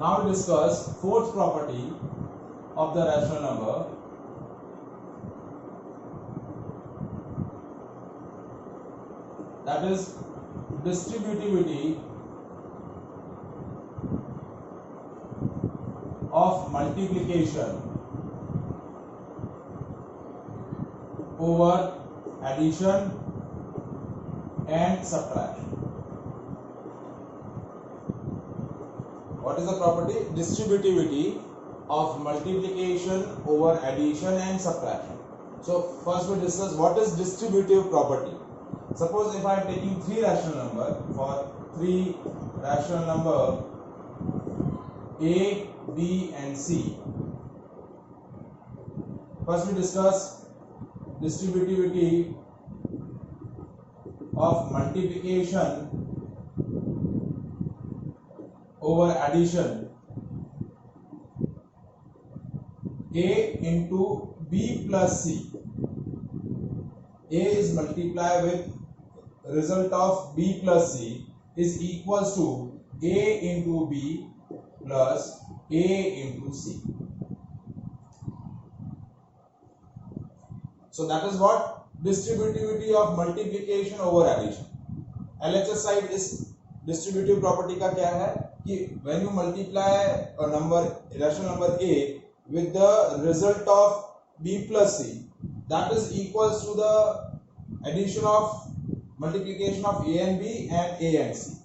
Now we discuss fourth property of the rational number, that is distributivity of multiplication over addition and subtraction. What is the property? Distributivity of multiplication over addition and subtraction. So first we discuss what is distributive property. Suppose if I am taking three rational number, for three rational number A, B and C. First we discuss distributivity of multiplication over addition. A into B plus C. A is multiplied with result of B plus C is equals to A into B plus A into C. So that is what distributivity of multiplication over addition. LHS side is distributive property का क्या है कि when you multiply a number, rational number A with the result of B plus C, that is equals to the addition of multiplication of A and B and A and C.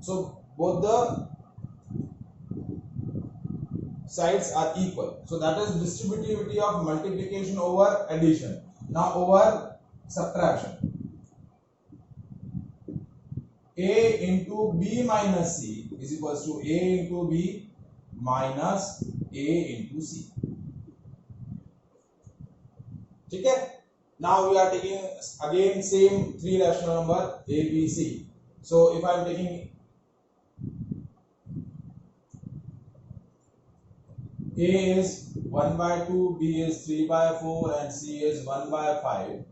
So both the sides are equal. So that is distributivity of multiplication over addition. Now over subtraction. A into B minus C is equals to A into B minus A into C. Okay? Now we are taking again same three rational number A, B, C. So if I am taking A is 1 by 2, B is 3 by 4 and C is 1 by 5.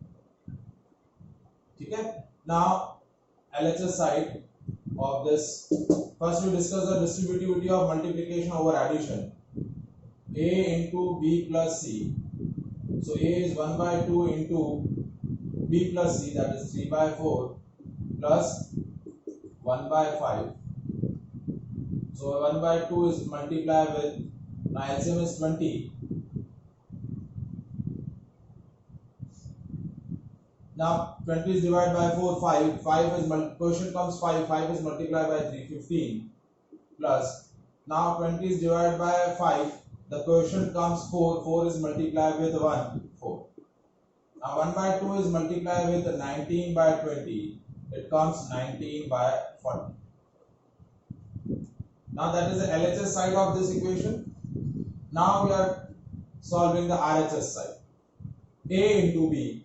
Okay? Now LHS side of this, first we discuss the distributivity of multiplication over addition. A into B plus C. So A is 1 by 2 into B plus C, that is 3 by 4 plus 1 by 5. So 1 by 2 is multiplied with, now LCM is 20. Now 20 is divided by 4, 5. 5 is quotient comes 5. 5 is multiplied by 3, 15 plus. Now 20 is divided by 5. The quotient comes 4. 4 is multiplied with 1, 4. Now 1 by 2 is multiplied with 19 by 20. It comes 19 by 40. Now that is the LHS side of this equation. Now we are solving the RHS side. A into B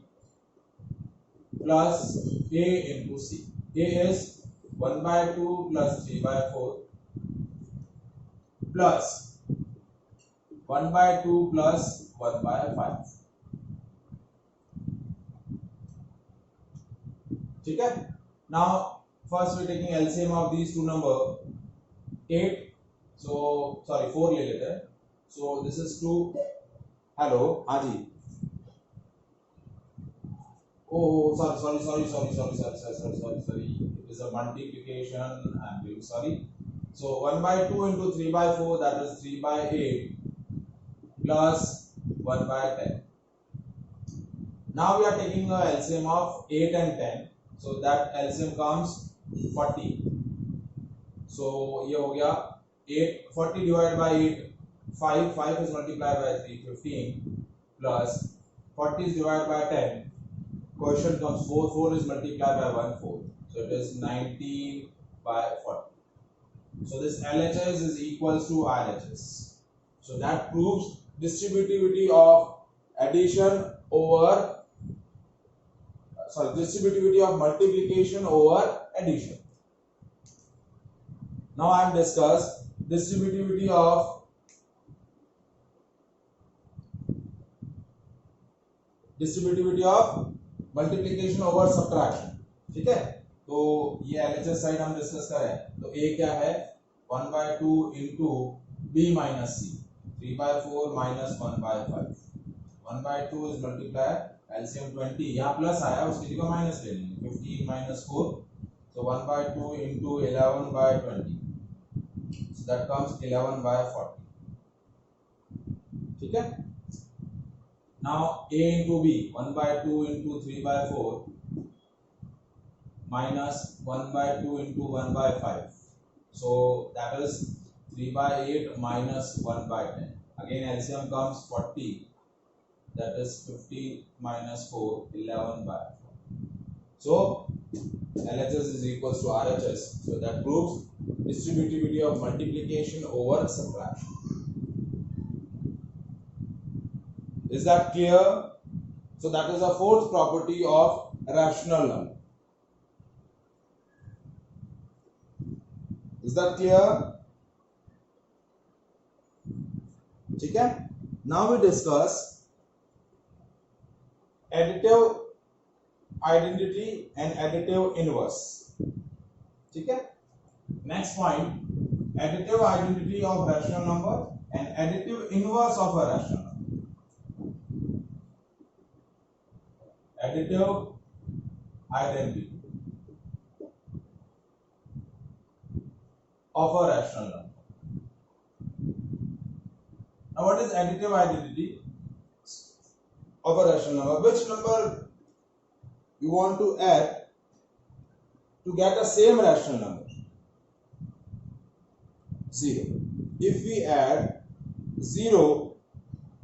plus A into C. A is 1 by 2 plus 3 by 4 plus 1 by 2 plus 1 by 5. Okay? Now first we are taking LCM of these two numbers. 8, so sorry 4 ले लेते हैं. So this is 2. Hello, Aji. Oh, sorry. It is a multiplication. I'm really sorry. So 1 by 2 into 3 by 4, that is 3 by 8 plus 1 by 10. Now we are taking a LCM of 8 and 10. So that LCM comes 40. So ये हो गया 8, 40 divided by 8. 5 is multiplied by 3, 15 plus 40 is divided by 10. Quotient comes 4, 4 is multiplied by 1, 4. So it is 19 by 40. So this LHS is equals to RHS. So that proves distributivity of distributivity of multiplication over addition. Now I am discuss distributivity of multiplication over subtraction. ठीक है, तो ये LHS side हम discuss करें. तो A क्या है? 1 by 2 into b minus c. 3 by 4 minus 1 by 5. 1 by 2 is multiplied LCM 20. यहाँ प्लस आया उसकी जगह माइनस ले लेंगे. 15 minus 4. So 1 by 2 into 11 by 20. So that comes 11 by 40. ठीक है. Now a into b. 1 by 2 into 3 by 4 minus 1 by 2 into 1 by 5. So that is 3 by 8 minus 1 by 10. Again LCM comes 40. That is 50 minus 4, 11 by 4. So LHS is equals to RHS. So that proves distributivity of multiplication over subtraction. Is that clear? So that is the fourth property of rational number. Is that clear? ठीक है. Now we discuss additive identity and additive inverse. ठीक है. Next point, additive identity of rational number and additive inverse of a rational number. Additive identity of a rational number. Now what is additive identity of a rational number? Which number you want to add to get a same rational number? 0. If we add 0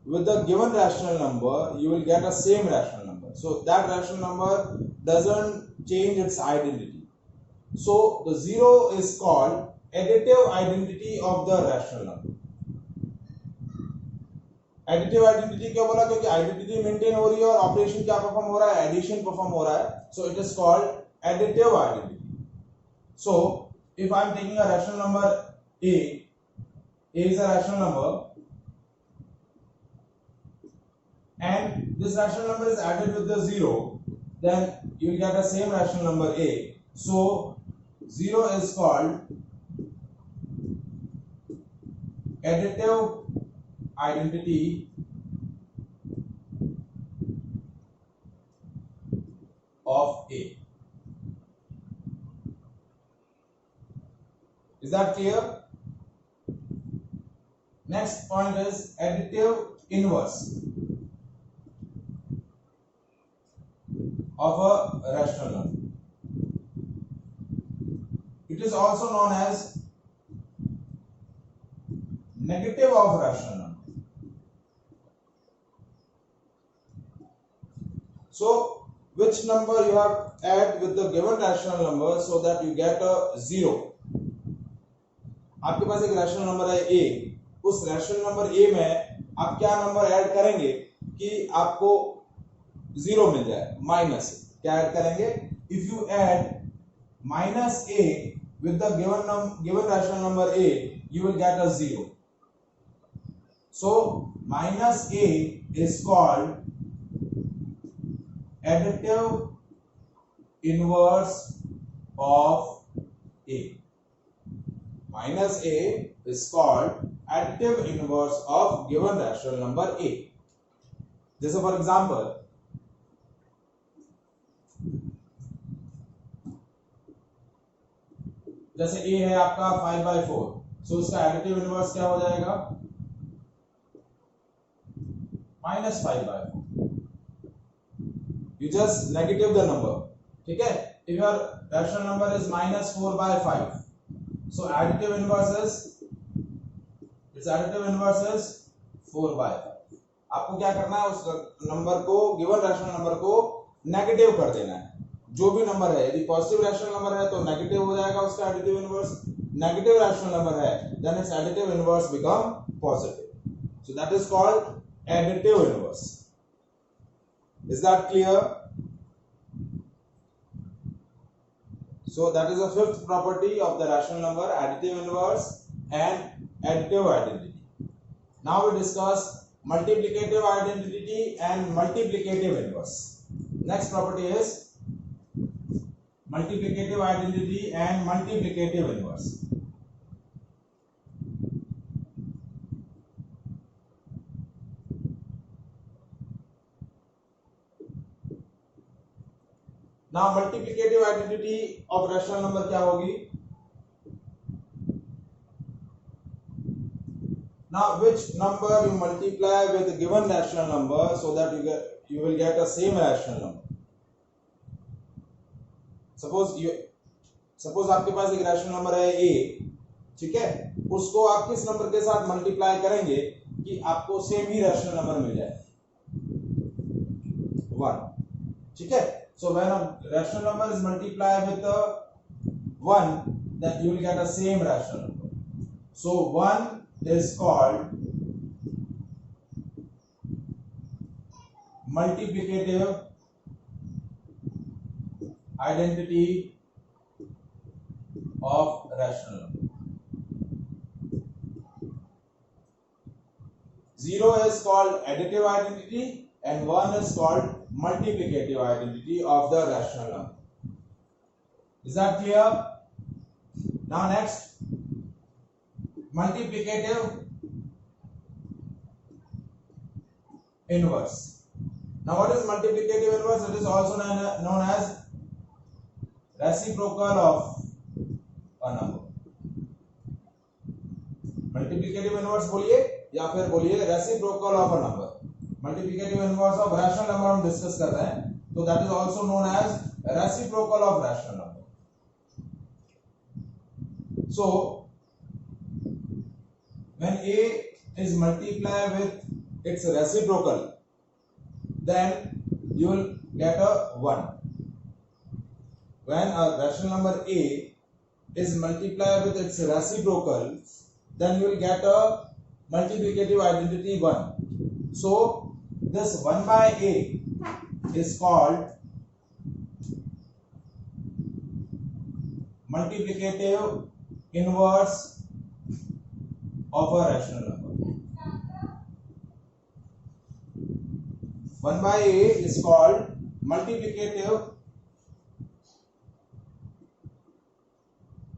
with the given rational number, you will get a same rational number. So that rational number doesn't change its identity. So the 0 is called additive identity of the rational number. Additive identity क्यों बोला? क्योंकि identity maintain हो रही है और operation क्या perform हो रहा है? एडिशन परफॉर्म हो रहा है. So it is called additive identity. So if I am taking a rational number a is a rational number and this rational number is added with the 0, then you will get the same rational number a. So 0 is called additive identity of a. Is that clear? Next point is additive inverse of a rational number. It is also known as negative of rational number. So which number you have add with the given rational number so that you get a 0. आपके पास एक rational number है a, उस rational number a में आप क्या number add करेंगे कि आपको 0 मिल जाए? माइनस. क्या ऐड करेंगे? If you add minus a with the given rational number a, you will get a 0. So minus a is called additive inverse of a. Minus a is called additive inverse of given rational number a. जैसे for example, जैसे a है आपका 5/4, so उसका additive inverse क्या हो जाएगा? -5/4. You just negative the number. ठीक है? If your rational number is -4/5, so additive inverse is, its additive inverse is 4/5. आपको क्या करना है? उस नंबर को, गिवन रैशनल नंबर को नेगेटिव कर देना है. जो भी नंबर है, यदि पॉजिटिव रैशनल नंबर है तो नेगेटिव हो जाएगा उसका additive inverse. Negative rational number है, then it's additive inverse become positive. So that is called additive inverse. Is that clear? So that is the fifth property of the rational number, additive inverse and additive identity. Now we discuss multiplicative identity and multiplicative inverse. Next property is multiplicative identity and multiplicative inverse. Now multiplicative identity of rational number क्या होगी? Now which number you multiply with a given rational number so that you will get a same rational number. Suppose आपके पास एक rational number है a, ठीक है, उसको आप किस नंबर के साथ मल्टीप्लाई करेंगे कि आपको सेम ही रैशनल नंबर मिल जाए? 1, ठीक है. So when a rational number is multiplied with 1, then you will get a same rational number. So 1 is called multiplicative identity of rational number. 0 is called additive identity and 1 is called multiplicative identity of the rational number. Is that clear? Now next, multiplicative inverse. Now what is multiplicative inverse? It is also known as reciprocal of a number. Multiplicative inverse बोलिए या फिर बोलिए reciprocal of a number. Multiplicative inverse of rational number हम discuss कर रहे हैं, तो that is also known as reciprocal of rational number. So when a is multiplied with its reciprocal, then you will get a 1. When a rational number a is multiplied with its reciprocal, then you will get a multiplicative identity 1. So this 1 by a is called multiplicative inverse of a rational number. 1 by a is called multiplicative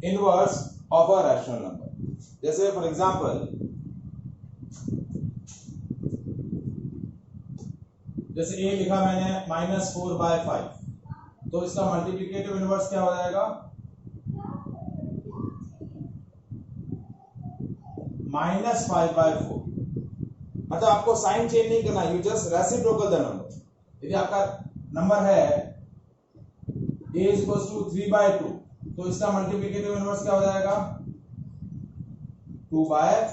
inverse of a rational number. जैसे for example, जैसे a लिखा मैंने -4/5, तो इसका multiplicative inverse क्या हो जाएगा? -5/4. मतलब आपको साइन चेंज नहीं करना, you just reciprocal the number. यदि आपका नंबर है a = 3/2, तो इसका मल्टीप्लिकेटिव इनवर्स क्या हो जाएगा? 2/3.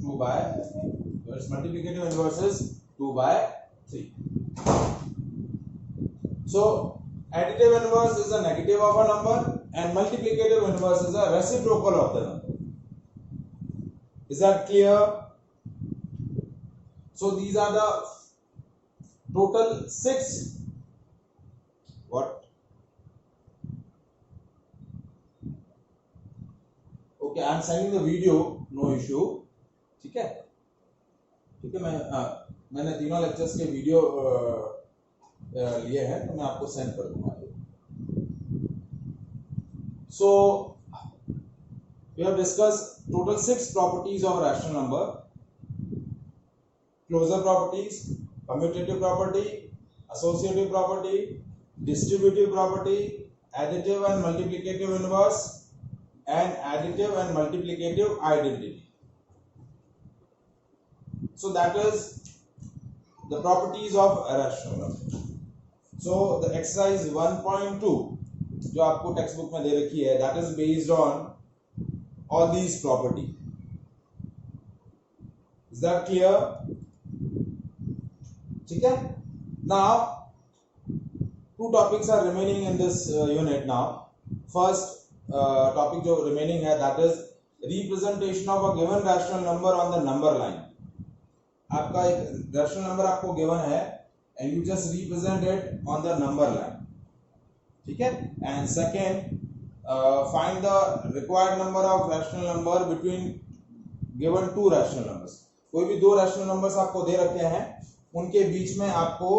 So its multiplicative inverse is 2/3. So additive inverse is a negative of a number and multiplicative inverse is a reciprocal of the number. Is that clear? So these are the total 6. What? Okay, I am sending the video, no issue. ठीक है, ठीक है. मैंने तीनों lectures के video लिए हैं, तो मैं आपको सेंड कर दूंगा. So we have discussed total 6 properties of rational number: closure properties, commutative property, associative property, distributive property, additive and multiplicative inverse, and additive and multiplicative identity. So that is the properties of a rational number. So the exercise 1.2 जो आपको text book में दे रखी है, that is based on all these properties. Is that clear? ठीक है. Now 2 topics are remaining in this unit. Now first topic जो remaining है, that is representation of a given rational number on the number line. आपका एक rational number आपको given है and you just represent it on the number line. ठीक है. And second, find the required number of rational number between given 2 rational numbers. कोई भी 2 rational numbers आपको दे रखे हैं, उनके बीच में आपको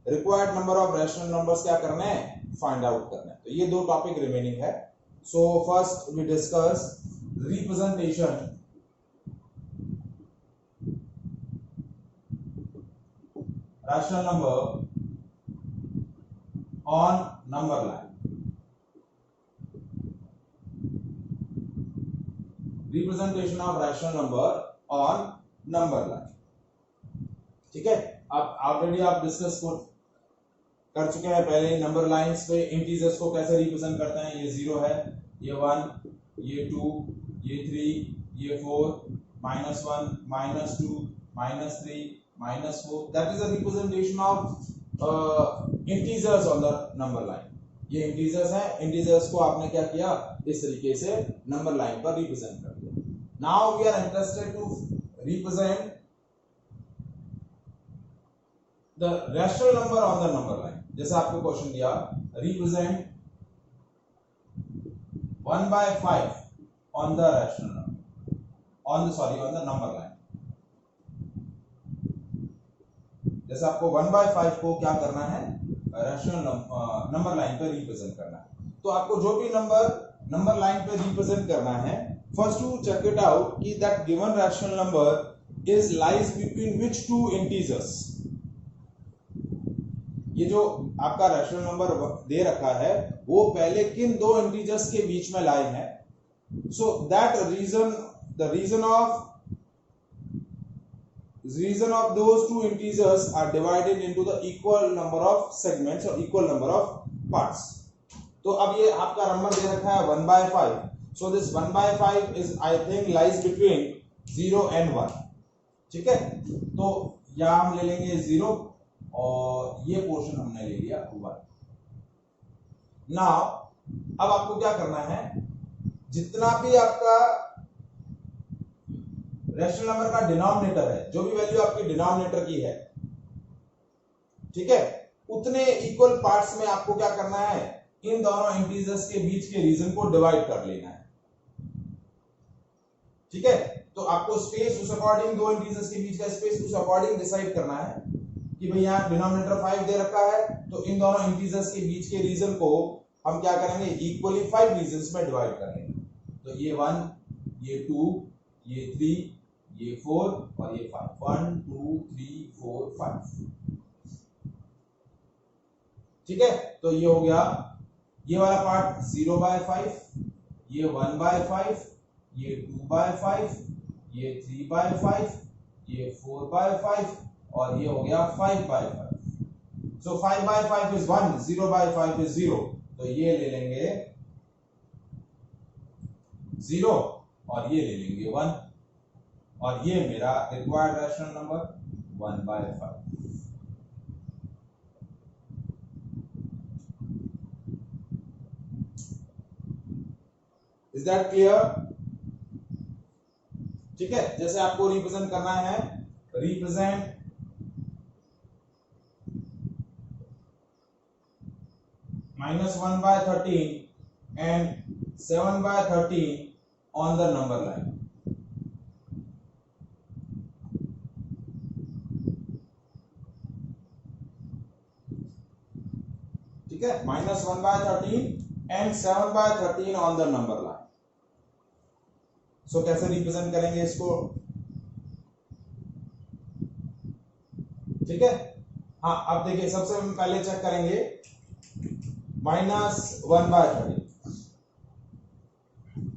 required number of rational numbers क्या करना है? फाइंड आउट करना है. तो ये 2 टॉपिक रिमेनिंग है. So first we discuss representation rational number on number line. Representation of rational number on number line. ठीक है, आप ऑलरेडी आप डिस्कस कर चुके हैं पहले नंबर लाइंस पे इंटीजर्स को कैसे रिप्रेजेंट करते हैं. ये 0 है, ये 1, ये 2, ये 3, ये 4, -1, -2, -3, -4. That is the representation of integers on the number line. ये इंटीजर्स हैं, इंटीजर्स को आपने क्या किया, इस तरीके से नंबर लाइन पर रिप्रेजेंट कर दिया. Now we are interested to represent the rational number on the number line. जैसे आपको क्वेश्चन दिया, represent 1/5 on the rational number on the number line. जैसे आपको 1/5 को क्या करना है, रैशनल नंबर लाइन पे रिप्रेजेंट करना है. तो आपको जो भी नंबर लाइन पे रिप्रेजेंट करना है, first to check it out कि that given rational number is lies between which two integers. ये जो आपका रैशनल नंबर दे रखा है वो पहले किन दो इंटीजर्स के बीच में लाए हैं. So that the reason of those two integers are divided into the equal number of segments or equal number of parts. तो अब ये आपका नंबर दे रखा है 1/5. so this 1/5 is I think lies between 0 and 1. ठीक है, तो यहाँ हम ले लेंगे 0 और ये पोर्शन हमने ले लिया 1. नाउ अब आपको क्या करना है, जितना भी आपका रैशनल नंबर का डिनोमिनेटर है, जो भी वैल्यू आपकी डिनोमिनेटर की है, ठीक है, उतने इक्वल पार्ट्स में आपको क्या करना है, इन दोनों इंटीजर्स के बीच के रीजन को डिवाइड कर लेना है. ठीक है, तो आपको स्पेस उस अकॉर्डिंग, दो इंटीजर्स के बीच का स्पेस उस अकॉर्डिंग डिसाइड करना है कि भाई यहाँ डिनोमिनेटर 5 दे रखा है, तो इन दोनों इंटीजर्स के बीच के रीजन को हम क्या करेंगे, इक्वली 5 रीजन्स में डिवाइड कर लेंगे. तो ये 1, ये 2, ये 3, ये 4 और ये 5. 1 2 3 4 5. ठीक है, तो ये हो गया ये वाला पार्ट 0/5, ये 1/5, ये 2/5, ये 3/5, ये 4/5 और ये हो गया 5/5. सो 5/5 इज 1, 0/5 इज 0. तो ये ले लेंगे 0 और ये ले लेंगे 1 और ये मेरा required rational number 1/5. Is that clear? ठीक है, जैसे आपको रिप्रेजेंट करना है, represent -1/13 and 7/13 on the number line. ठीक है, -1/13 and 7/13 on the number line. सो कैसे रिप्रेजेंट करेंगे इसको? ठीक है, हाँ, अब देखिए सबसे पहले चेक करेंगे -1/13.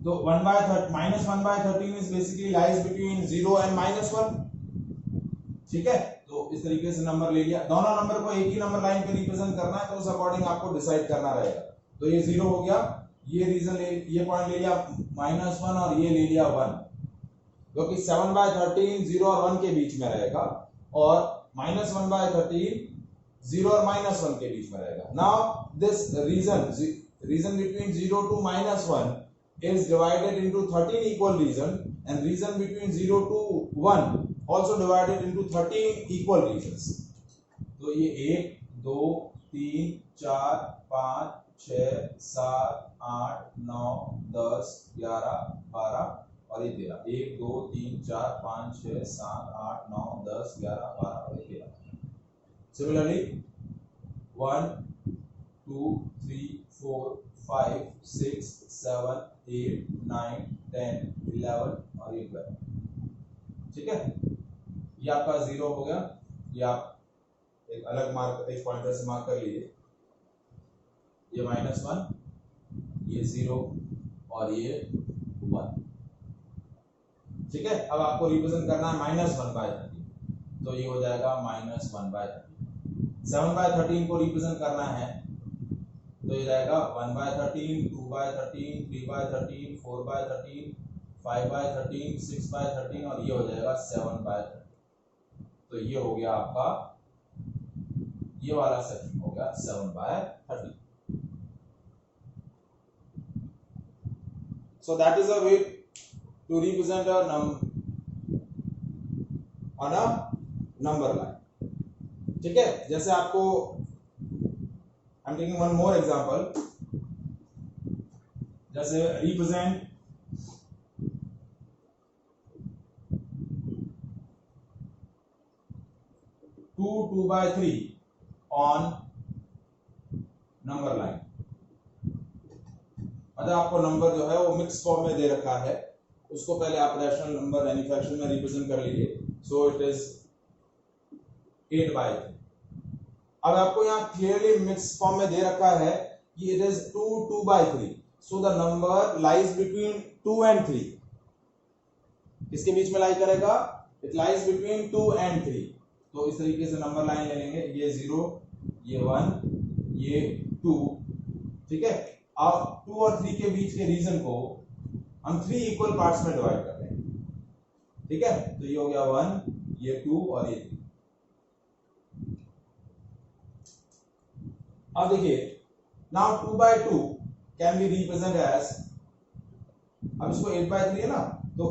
तो -1/13 is basically lies between 0 and -1. ठीक है, तो इस तरीके से नंबर ले लिया. दोनों नंबर को एक ही नंबर लाइन पे रिप्रेजेंट करना है, तो उस अकॉर्डिंग आपको डिसाइड करना रहेगा. तो ये 0 हो गया, ये रीजन ये पॉइंट ले लिया -1 और ये ले लिया 1, क्योंकि 7/13 0 और 1 के बीच में रहेगा और -1/13 0 और -1 के बीच में रहेगा. Now this region between 0 to -1 is divided into 13 equal region and region between 0 to 1 also divided into 13 equal regions. तो ये 1 2 3 4 5 6 7 8 9 10 11 12 और ये 13. 1 2 3 4 5 6 7 8 9 10 11 12 और ये 13. Similarly 1 2 3 4 5 6 7 8 9 10 11 और ये 12. ठीक है, ये आपका 0 हो गया. ये आप एक अलग मार्क, एक पॉइंटर से मार्क कर लीजिए. ये -1, ये 0 और ये 1। ठीक है, अब आपको रिप्रेजेंट करना है -1/13, तो ये हो जाएगा -1/13। 7/13 को रिप्रेजेंट करना है तो ये जाएगा 1/13, 2/13, 3/13, 4/13, 5/13, 6/13 और ये हो जाएगा 7/13। तो ये हो गया आपका, ये वाला सेक्शन हो गया 7/13। So that is a way to represent a on a number line. ठीक है, जैसे आपको I'm taking one more example. जैसे represent 2/3 on number line. मतलब आपको नंबर जो है वो मिक्स फॉर्म में दे रखा है, उसको पहले आप रैशनल नंबर यानी फ्रैक्शन में रिप्रेजेंट कर लीजिए। So it is 8/3। अब आपको यहाँ क्लियरली मिक्स फॉर्म में दे रखा है कि it is 2/3। So the number lies between 2 and 3। इसके बीच में लाई करेगा, इट लाइज बिटवीन 2 and 3। तो इस तरीके से नंबर लाइन ले लेंगे, ये 0, ये 1, ये 2। ठीक है, अब 2 और 3 के बीच के रीजन को हम 3 इक्वल पार्ट्स में डिवाइड कर रहे हैं। ठीक है, तो ये हो गया 1, ये 2 और ये 3। अब देखिए, now 2/2 can be represent as, अब इसको 8/3 है ना, तो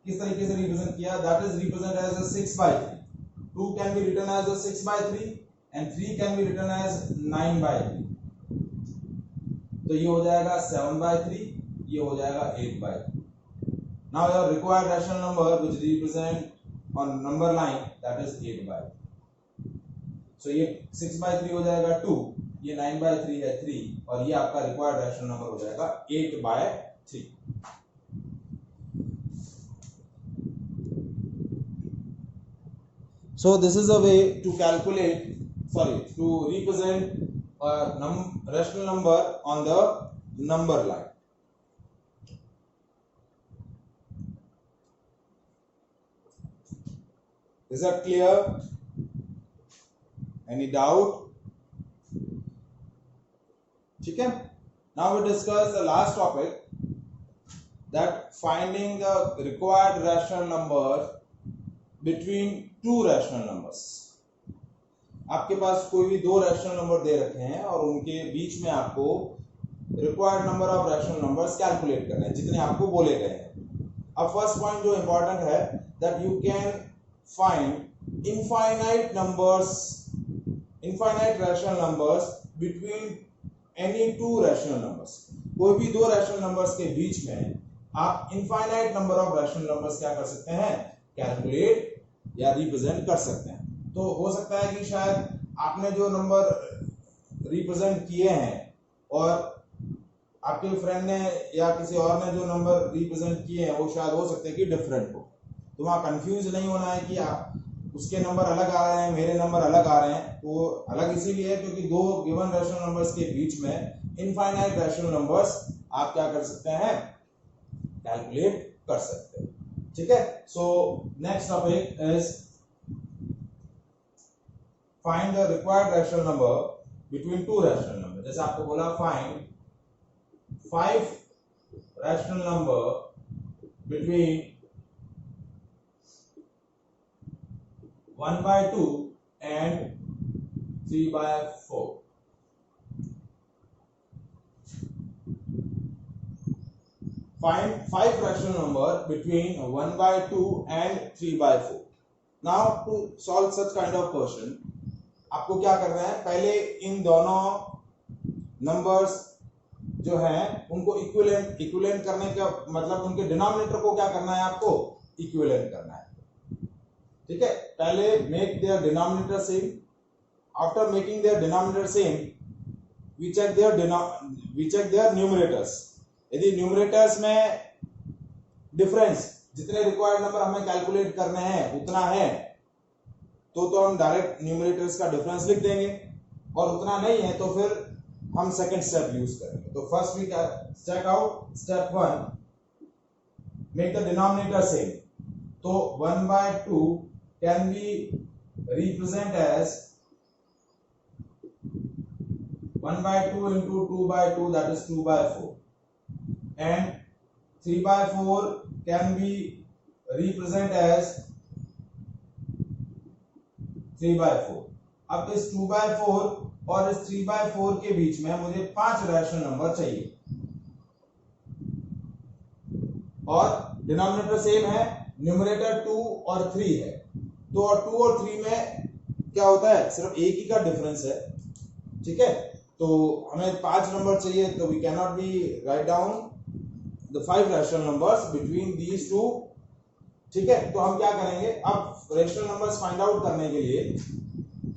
किस तरीके से रिप्रेजेंट किया, that is represent as a 6/3। 2 can be written as a 6/3 and 3 can be written as 9/3। तो ये हो जाएगा 7/3, ये हो जाएगा 8/3। Now your required rational number which represent on number line that is 8/3। So ये 6/3 हो जाएगा 2, ये 9/3 है 3 और ये आपका required rational number हो जाएगा 8/3। So this is a way to calculate, to represent a rational number on the number line. Is that clear? Any doubt? ठीक है, now we discuss the last topic, that finding the required rational number between two rational numbers। आपके पास कोई भी दो rational number दे रखे हैं और उनके बीच में आपको required number of rational numbers calculate करने हैं, जितने आपको बोले गए हैं। अब फर्स्ट पॉइंट जो इंपॉर्टेंट है, that you can find infinite numbers, infinite rational numbers between any two rational numbers. कोई भी दो रैशनल नंबर्स के बीच में आप infinite number of rational numbers क्या कर सकते हैं, कैलकुलेट या रिप्रेजेंट कर सकते हैं। तो हो सकता है कि शायद आपने जो नंबर रिप्रेजेंट किए हैं और आपके फ्रेंड ने या किसी और ने जो नंबर रिप्रेजेंट किए हैं वो शायद हो सकते हैं कि डिफरेंट हो। तो वहाँ कंफ्यूज नहीं होना है कि आप उसके नंबर अलग आ रहे हैं, मेरे नंबर अलग आ रहे हैं। तो अलग इसीलिए है क्योंकि दो गिवन रैशनल नंबर्स के बीच में इनफाइनाइट रैशनल नंबर्स आप क्या कर सकते हैं, कैलकुलेट कर सकते हैं। ठीक है, so next topic is find the required rational number between two rational number. जैसे आपको बोला find 5 rational number between 1/2 and 3/4। Find 5 rational number between 1/2 and 3/4। Now to solve such kind of question, आपको क्या करना है, पहले इन दोनों नंबर्स जो हैं उनको इक्विवेलेंट करने का मतलब उनके डिनोमिनेटर को क्या करना है, आपको इक्विवेलेंट करना है। ठीक है, पहले make their denominator same. After making their denominator same we check their numerators. यदि न्यूमरेटर्स में डिफरेंस, जितने रिक्वायर्ड नंबर हमें कैलकुलेट करने हैं उतना है तो हम डायरेक्ट न्यूमरेटर्स का डिफरेंस लिख देंगे, और उतना नहीं है तो फिर हम सेकंड स्टेप यूज करेंगे। तो first we check out step 1, make the denominator same. तो 1/2 can be represent as 1/2 into 2/2, that is 2/4, and 3/4 can be represent as 3/4। अब इस 2/4 और इस 3/4 के बीच में मुझे 5 रैशनल नंबर चाहिए और डिनोमिनेटर सेम है, न्यूमरेटर 2 और 3 है। तो 2 और 3 में क्या होता है, सिर्फ एक ही का डिफरेंस है, ठीक है। तो हमें 5 नंबर चाहिए, तो we can not be write down the 5 rational numbers between these two, ठीक है। तो हम क्या करेंगे, अब रैशनल नंबर्स फाइंड आउट करने के लिए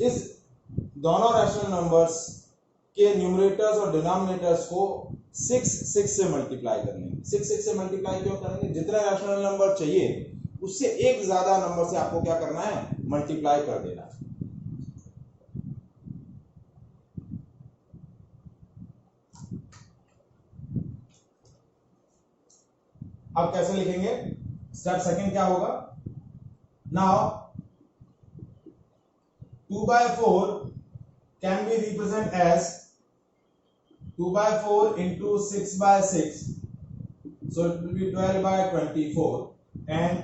इस दोनों रैशनल नंबर्स के न्यूमरेटर्स और डिनोमिनेटर्स को 6 से मल्टीप्लाई कर लेंगे। 6 से मल्टीप्लाई क्यों करेंगे, जितने रैशनल नंबर चाहिए उससे एक ज्यादा नंबर से आपको क्या करना है, मल्टीप्लाई कर देना है। अब कैसे लिखेंगे, स्टेप सेकंड क्या होगा, now 2/4 can be represented as 2/4 into 6/6, so it will be 12/24, and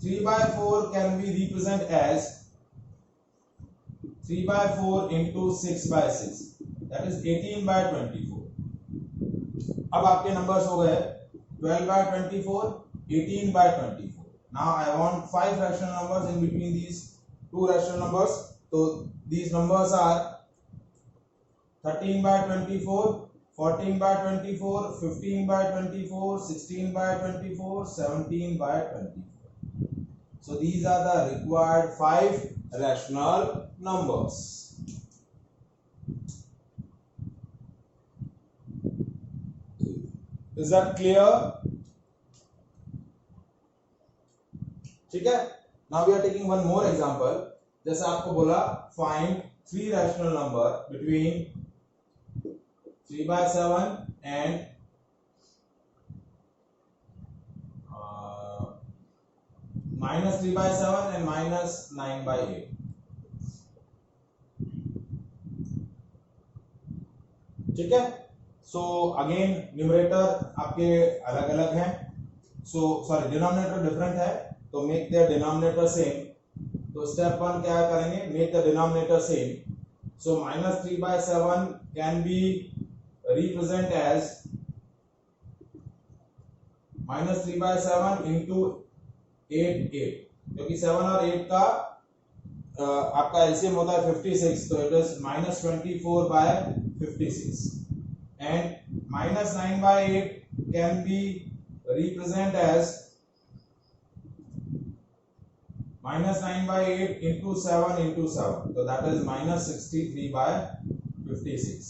3/4 can be represented as 3/4 into 6/6, that is 18/24। अब आपके नंबर्स हो गए 12/24, 18/24। now I want 5 rational numbers in between these two rational numbers, so these numbers are 13/24, 14/24, 15/24, 16/24, 17/24। so these are the required 5 rational numbers। Is that clear? ठीक है। Now we are taking one more example। जैसे आपको बोला find 3 rational number between 3/7 and -3/7 and -9/8। ठीक है। So again numerator आपके अलग अलग हैं, सो सॉरी डिनोमिनेटर डिफरेंट है, तो मेक देयर डिनोमिनेटर सेम। तो स्टेप 1 क्या करेंगे, make the denominator same. So -3/7 can be represent as -3/7 into 8, क्योंकि 7 और 8 का आपका एलसीएम होता है 56, तो it is -24/56, and -9/8 can be represented as -9/8 into 7 into 7, so that is -63/56।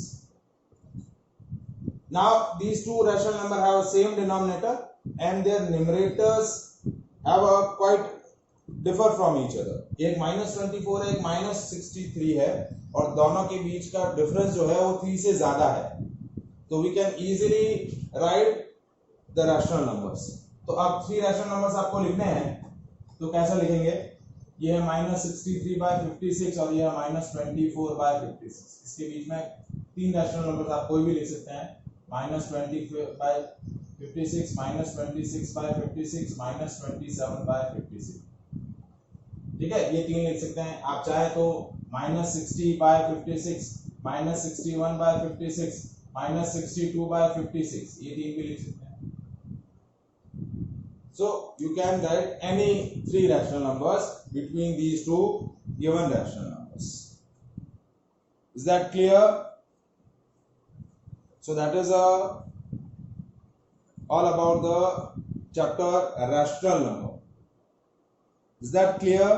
now these two rational number have a same denominator and their numerators have a quite differ from each other। एक -24 है, एक -63 है, और दोनों के बीच का difference जो है वो 3 से ज्यादा है, तो we can easily write the rational numbers। तो अब 3 rational numbers आपको लिखने हैं, तो कैसा लिखेंगे, ये है -63/56 और ये है -24/56। इसके बीच में 3 rational numbers आप कोई भी लिख सकते हैं, -20/56, -26/56, -27/56। ठीक है, ये 3 लिख सकते हैं। आप चाहे तो -60/56, -61/56, -62/56, ये 3 भी लिख सकते हैं। So you can write any 3 rational numbers between these two given rational numbers। Is that clear? So that is all about the chapter rational number। Is that clear?